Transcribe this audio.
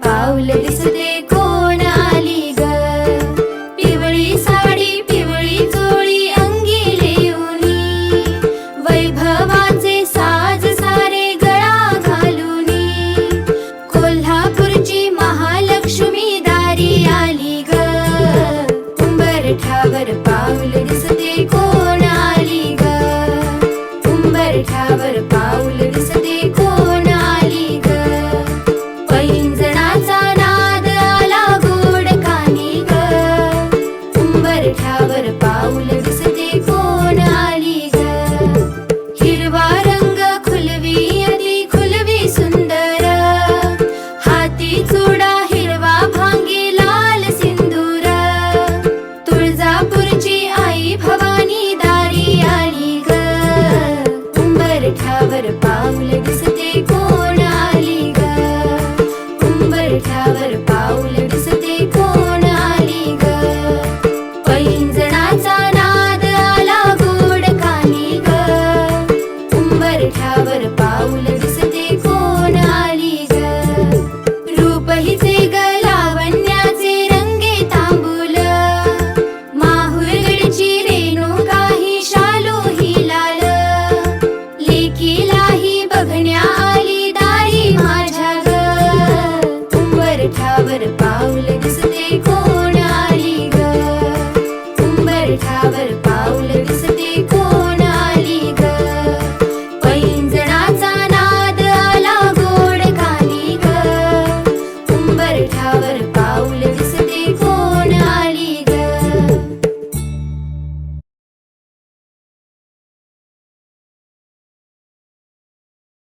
पाऊल दिसते कोण आली ग. पिवळी साडी पिवळी चोळी अंगी लेऊनी, वैभवाचे साज सारे गळा घालूनी, कोल्हापूरची महालक्ष्मी दारी आली ग. उंबरठ्यावर पाऊल दिसते कोण आली ग. उंबरठ्यावर पाऊल दिसते कोण आली ग. पैंजणाचा नाद आला गोड कानी ग. उंबरठ्यावर पाऊल दिसते कोण आली ग. हिरवा रंग खुलवी अति खुलवी सुंदर, हाती चुडा हिरवा भांगी लाल सिंदूर, तुळजापूरची आई भवानी दारी आली ग. उंबरठ्यावर पाऊल दिसते कोण आली ग. उंबरठ्यावर पाऊल दिसते कोण आली ग. पैंजणाचा नाद आला गोड कानी ग. उंबरठ्यावर